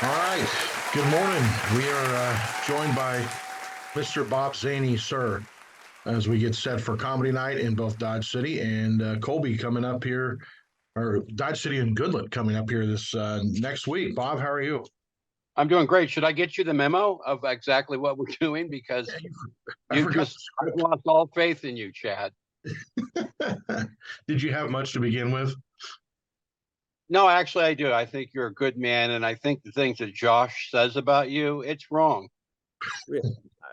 All right. Good morning. We are joined by Mr. Bob Zany, sir, as we get set for comedy night in both Dodge City and Colby coming up here, or Dodge City and Goodland coming up here this next week. Bob, how are you? I'm doing great. Should I get you the memo of exactly what we're doing? Yeah, Because I you've forgot just I've lost all faith in you, Chad. the script. Did you have much to begin with? No, actually, I do. I think you're a good man, and I think the things that Josh says about you, it's wrong.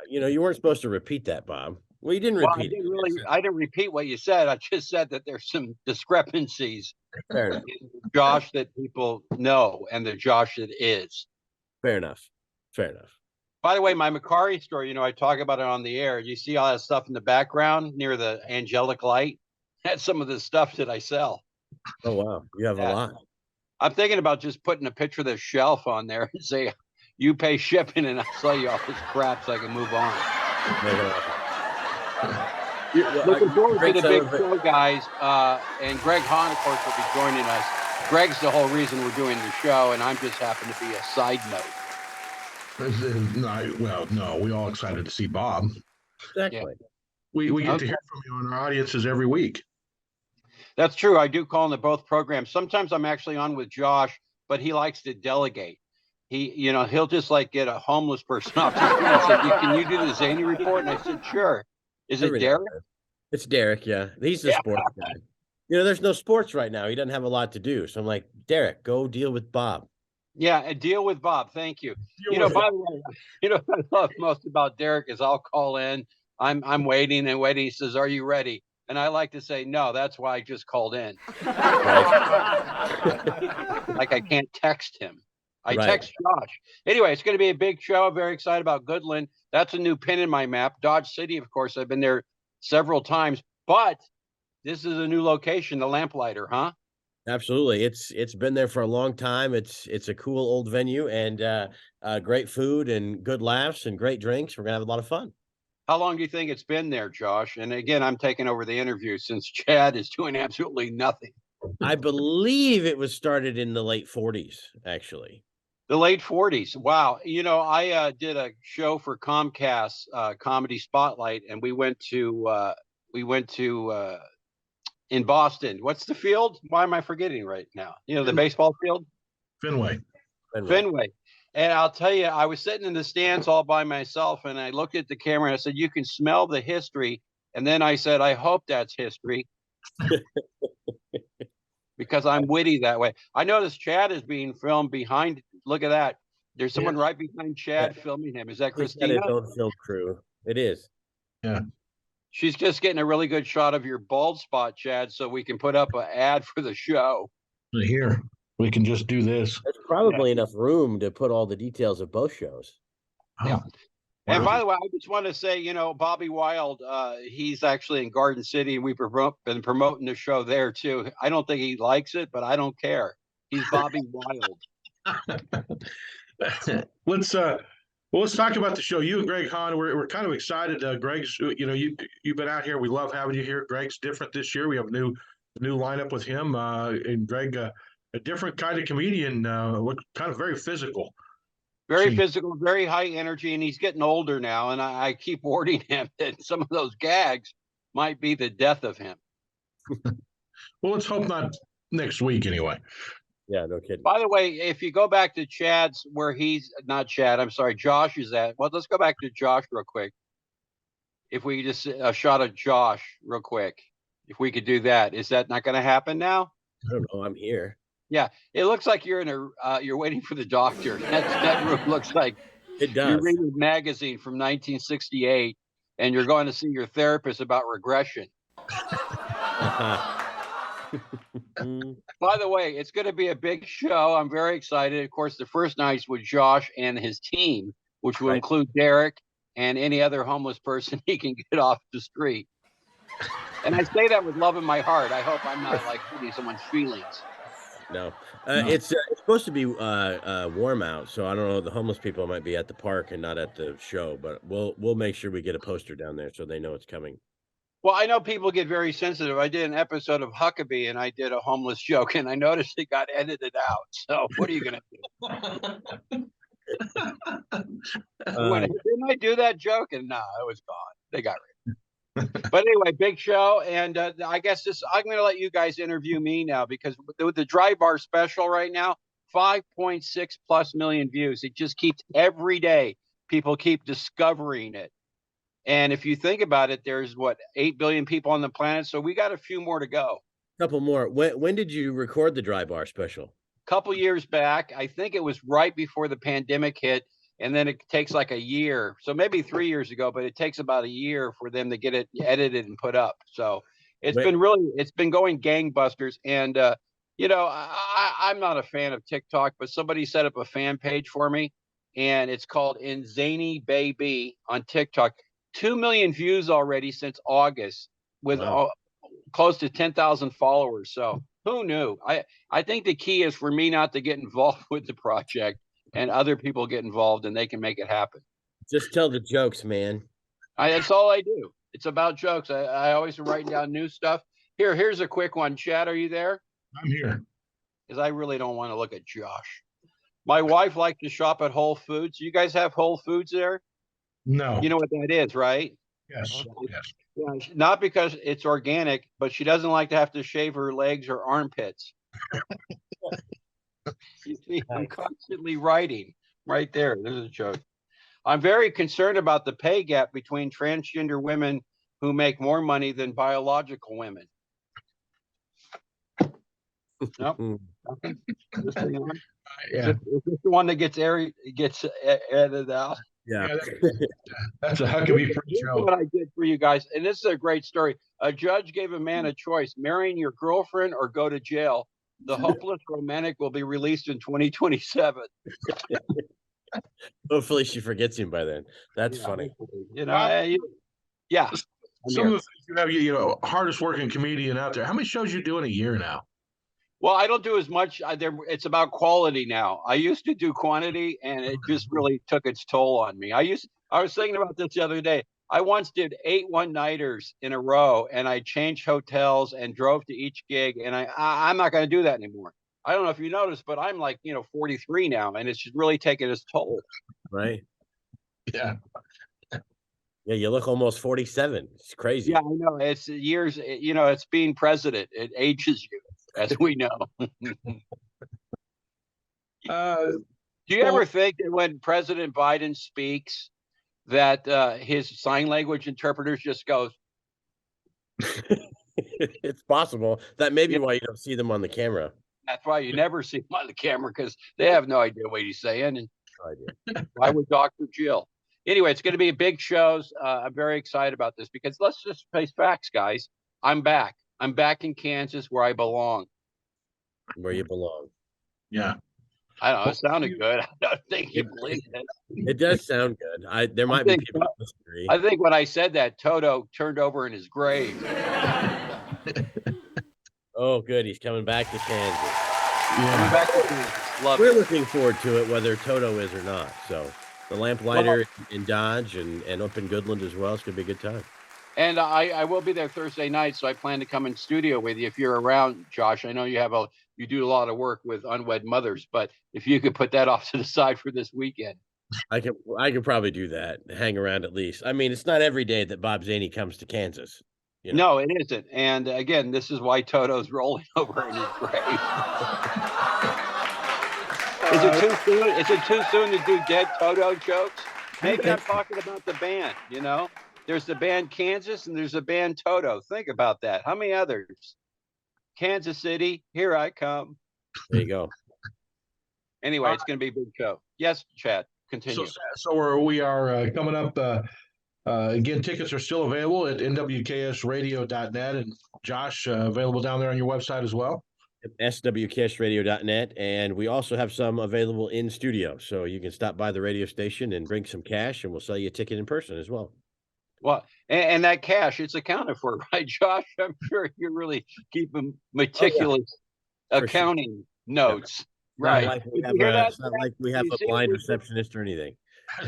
You weren't supposed to repeat that, Bob. Well, you didn't Well, I repeat didn't it. really. I didn't repeat what you said. I just said that there's some discrepancies Fair enough. in the Josh that people know and the Josh that is. Fair enough. Fair enough. By the way, my Macari story, I talk about it on the air. You see all that stuff in the background near the angelic light? That's some of the stuff that I sell. Oh wow, you have a Yeah. lot. I'm thinking about just putting a picture of the shelf on there and say, you pay shipping and I'll sell you all this crap so I can move on. Looking forward to the big show, guys. And Greg Hahn, of course, will be joining us. Greg's the whole reason we're doing the show, and I'm just happen to be a side note. No, we all excited to see Bob. Exactly. We get to hear from you on our audiences every week. That's true. I do call into both programs. Sometimes I'm actually on with Josh, but he likes to delegate. He'll just like get a homeless person off the street and say, "Can you do the Zany report?" And I said, "Sure." Is it Derek? It's Derek. Yeah, he's the sports guy. There's no sports right now. He doesn't have a lot to do. So I'm like, Derek, go deal with Bob. Yeah, and deal with Bob. Thank you. By the way, what I love most about Derek is I'll call in. I'm waiting and waiting. He says, "Are you ready?" And I like to say, "No, that's why I just called in." Like I can't text him. I text Josh. Anyway, it's going to be a big show. I'm very excited about Goodland. That's a new pin in my map. Dodge City, of course, I've been there several times, but this is a new location, the Lamplighter, huh? Absolutely. It's been there for a long time. It's a cool old venue and great food and good laughs and great drinks. We're gonna have a lot of fun. How long do you think it's been there, Josh? And again, I'm taking over the interview since Chad is doing absolutely nothing. I believe it was started in the late 40s, actually. The late 40s. Wow. I did a show for Comcast, Comedy Spotlight, and we went to in Boston. What's the field? Why am I forgetting right now? The baseball field? Fenway. And I'll tell you, I was sitting in the stands all by myself, and I looked at the camera and I said, "You can smell the history." And then I said, "I hope that's history." Because I'm witty that way. I noticed Chad is being filmed behind. Look at that. There's someone right behind Chad filming him. Is that Christina? His own film crew. It is. Yeah. She's just getting a really good shot of your bald spot, Chad, so we can put up an ad for the show. Here, we can just do this. There's probably enough room to put all the details of both shows. Yeah. And by the way, I just want to say, Bobby Wild, he's actually in Garden City, and we've been promoting the show there too. I don't think he likes it, but I don't care. He's Bobby Wild. Let's talk about the show. You and Greg Hahn, we're kind of excited. Greg's, you've been out here. We love having you here. Greg's different this year. We have a new lineup with him, and Greg, a different kind of comedian. Look, kind of very physical. Very physical, very high energy, and he's getting older now. And I keep warning him that some of those gags might be the death of him. Well, let's hope not next week anyway. Yeah, no kidding. By the way, if you go back to Chad's, where he's not Chad, I'm sorry, Josh is at. Well, let's go back to Josh real quick. If we just a shot of Josh real quick, if we could do that, is that not going to happen now? I don't know. I'm here. Yeah, it looks like you're you're waiting for the doctor. That room looks like it does. You're reading a magazine from 1968, and you're going to see your therapist about regression. By the way, it's going to be a big show. I'm very excited. Of course, the first night's with Josh and his team, which will include Derek and any other homeless person he can get off the street. And I say that with love in my heart. I hope I'm not like hurting someone's feelings. No, it's supposed to be warm out, so I don't know. The homeless people might be at the park and not at the show, but we'll make sure we get a poster down there so they know it's coming. Well, I know people get very sensitive. I did an episode of Huckabee, and I did a homeless joke, and I noticed it got edited out. So what are you going to do? Didn't I do that joke? And no, it was gone. They got rid of it. But anyway, big show, and I guess I'm going to let you guys interview me now because with the Dry Bar special right now, 5.6+ million views. It just keeps every day. People keep discovering it. And if you think about it, there's 8 billion people on the planet. So we got a few more to go. Couple more. When did you record the Dry Bar special? A couple years back. I think it was right before the pandemic hit. And then it takes like a year. So maybe 3 years ago, but it takes about a year for them to get it edited and put up. So it's been going gangbusters. And, I'm not a fan of TikTok, but somebody set up a fan page for me. And it's called In Zany Baby on TikTok. 2 million views already since August with close to 10,000 followers. So who knew? I think the key is for me not to get involved with the project and other people get involved and they can make it happen. Just tell the jokes, man. That's all I do. It's about jokes. I always am writing down new stuff. Here's a quick one. Chad, are you there? I'm here. Because I really don't want to look at Josh. My wife likes to shop at Whole Foods. You guys have Whole Foods there? No. You know what that is, right? Yes. Yes. Yeah, not because it's organic, but she doesn't like to have to shave her legs or armpits. You see, I'm constantly writing right there. There's a joke. I'm very concerned about the pay gap between transgender women who make more money than biological women. Nope. Okay. Yeah. Is this the one that gets edited out? Yeah. That's a Huckabee show. What I did for you guys, and this is a great story. A judge gave a man a choice: marrying your girlfriend or go to jail. The hopeless romantic will be released in 2027. Hopefully she forgets him by then. That's funny. Yeah. Some of the things you have, hardest working comedian out there. How many shows you do in a year now? Well, I don't do as much. It's about quality now. I used to do quantity, and it just really took its toll on me. I was thinking about this the other day. I once did 8 one-nighters in a row, and I changed hotels and drove to each gig. And I'm not going to do that anymore. I don't know if you noticed, but I'm like 43 now, and it's really taken its toll. Right. Yeah. Yeah, you look almost 47. It's crazy. Yeah, I know. It's years. It's being president. It ages you, as we know. Do you ever think that when President Biden speaks, that his sign language interpreters just goes? It's possible. That may be why you don't see them on the camera. That's why you never see him on the camera, because they have no idea what he's saying. And why would Dr. Jill? Anyway, it's going to be big shows. I'm very excited about this because let's just face facts, guys. I'm back. I'm back in Kansas where I belong. Where you belong. Yeah. I don't know. It sounded good. I don't think you believe it. It does sound good. There might be people who disagree. I think when I said that, Toto turned over in his grave. Oh, good. He's coming back to Kansas. Yeah. Back to Kansas. We're looking forward to it, whether Toto is or not. So the Lamplighter in Dodge and up in Goodland as well. It's going to be a good time. And I will be there Thursday night, so I plan to come in studio with you if you're around, Josh. I know you do a lot of work with unwed mothers, but if you could put that off to the side for this weekend. I could probably do that. Hang around at least. I mean, it's not every day that Bob Zany comes to Kansas. No, it isn't. And again, this is why Toto's rolling over in his grave. Is it too soon? Is it too soon to do dead Toto jokes? Maybe I'm talking about the band. There's the band Kansas and there's the band Toto. Think about that. How many others? Kansas City, here I come. There you go. Anyway, it's going to be a big show. Yes, Chad, continue. So we are coming up. Again, tickets are still available at nwksradio.net. And Josh, available down there on your website as well? swksradio.net. And we also have some available in studio. So you can stop by the radio station and bring some cash, and we'll sell you a ticket in person as well. Well, and that cash, it's accounted for, right, Josh? I'm sure you're really keeping meticulous accounting notes. Right. It's not like we have a blind receptionist or anything.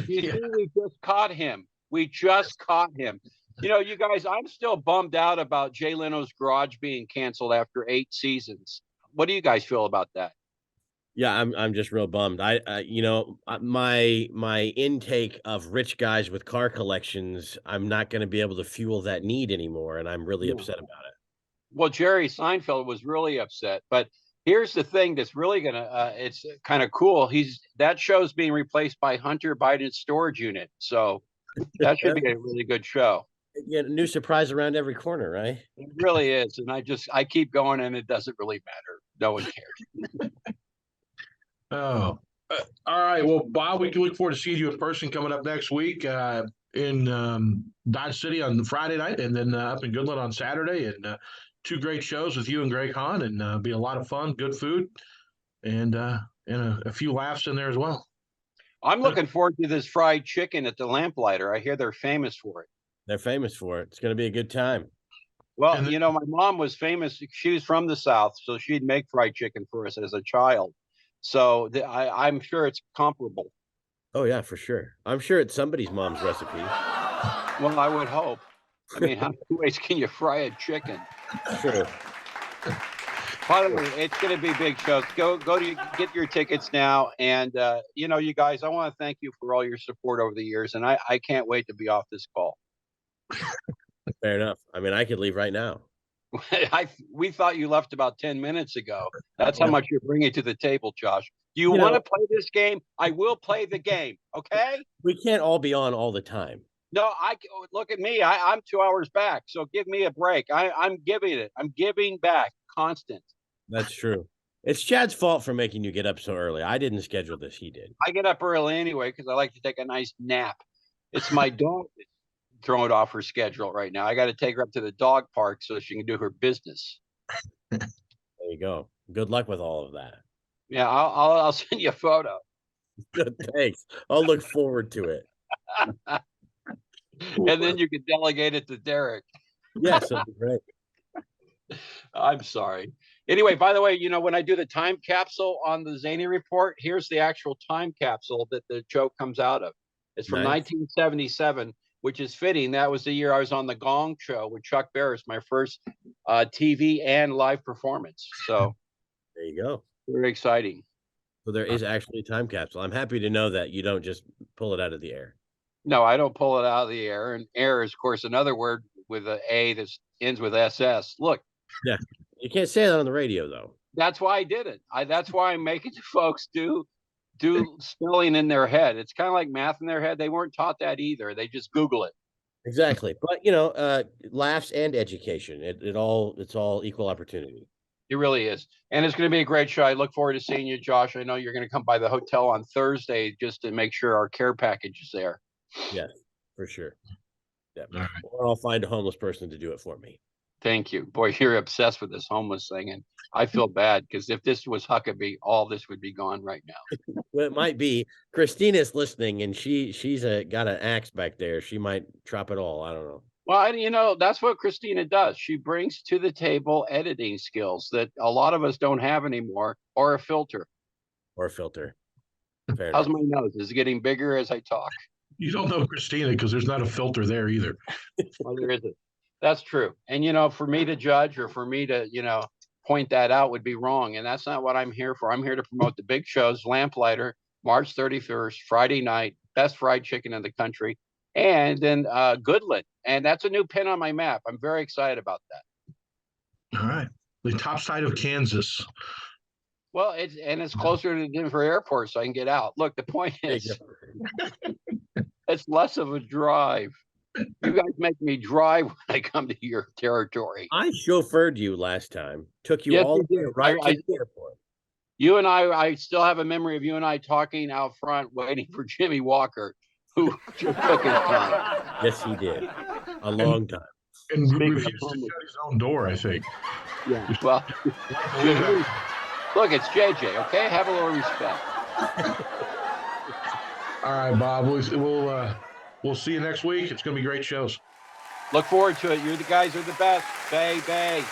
You see, we just caught him. You guys, I'm still bummed out about Jay Leno's Garage being canceled after 8 seasons. What do you guys feel about that? Yeah, I'm just real bummed. My intake of rich guys with car collections, I'm not going to be able to fuel that need anymore, and I'm really Yeah. upset about it. Well, Jerry Seinfeld was really upset, but here's the thing that's really gonna it's kind of cool. That show's being replaced by Hunter Biden's Storage Unit. So that should be a really good show. Yeah, new surprise around every corner, right? It really is. And I keep going and it doesn't really matter. No one cares. Oh, all right. Well, Bob, we can look forward to seeing you in person coming up next week in Dodge City on Friday night, and then up in Goodland on Saturday. And two great shows with you and Greg Hahn, and be a lot of fun, good food, and a few laughs in there as well. I'm looking forward to this fried chicken at the Lamplighter. I hear they're famous for it. They're famous for it. It's going to be a good time. Well, And my mom was famous. She was from the South, so she'd make fried chicken for us as a child. So I'm sure it's comparable. Oh yeah, for sure. I'm sure it's somebody's mom's recipe. Well, I would hope. I mean, how many ways can you fry a chicken? Sure. By the way, it's going to be big shows. Go to get your tickets now. And, you guys, I want to thank you for all your support over the years. And I can't wait to be off this call. Fair enough. I mean, I could leave right now. We thought you left about 10 minutes ago. That's how much you're bringing to the table, Josh. Do you want to play this game? I will play the game. Okay. We can't all be on all the time. No, look at me. I'm 2 hours back. So give me a break. I'm giving it. I'm giving back constant. That's true. It's Chad's fault for making you get up so early. I didn't schedule this. He did. I get up early anyway because I like to take a nice nap. It's my dog that's throwing off her schedule right now. I got to take her up to the dog park so she can do her business. There you go. Good luck with all of that. Yeah, I'll send you a photo. Good, thanks. I'll look forward to it. And then you can delegate it to Derek. Yes, that'd be great. I'm sorry. Anyway, by the way, when I do the time capsule on the Zany report, here's the actual time capsule that the joke comes out of. It's from 1977, which is fitting. That was the year I was on the Gong Show with Chuck Barris, my first TV and live performance. So there you go. Very exciting. So there is actually a time capsule. I'm happy to know that you don't just pull it out of the air. No, I don't pull it out of the air. And air is, of course, another word with an A that ends with SS. Look. Yeah. You can't say that on the radio, though. That's why I did it. That's why I'm making the folks do spelling in their head. It's kind of like math in their head. They weren't taught that either. They just Google it. Exactly. But, laughs and education. It's all equal opportunity. It really is. And it's going to be a great show. I look forward to seeing you, Josh. I know you're going to come by the hotel on Thursday just to make sure our care package is there. Yes, for sure. Yeah. All right. Or I'll find a homeless person to do it for me. Thank you. Boy, you're obsessed with this homeless thing. And I feel bad because if this was Huckabee, all this would be gone right now. Well, it might be. Christina's listening, and she's got an axe back there. She might drop it all. I don't know. Well, that's what Christina does. She brings to the table editing skills that a lot of us don't have anymore, or a filter. Fair How's enough. my nose? Is it getting bigger as I talk? You don't know Christina because there's not a filter there either. Well, there isn't. That's true. And, for me to judge or for me to, point that out would be wrong. And that's not what I'm here for. I'm here to promote the big shows, Lamplighter, March 31st, Friday night, best fried chicken in the country. And then Goodland. And that's a new pin on my map. I'm very excited about that. All right. The top side of Kansas. Well, it's closer to Denver Airport, so I can get out. Look, the point is, it's less of a drive. You guys make me drive when I come to your territory. I chauffeured you last time. Took you all the way right to the airport. You and I still have a memory of you and I talking out front, waiting for Jimmy Walker, who just took his time. Yes, he did. A long time. And refused to shut his own door, I think. Yeah. Well, look, it's JJ. Okay, have a little respect. All right, Bob. We'll see you next week. It's going to be great shows. Look forward to it. You guys are the best. Bay.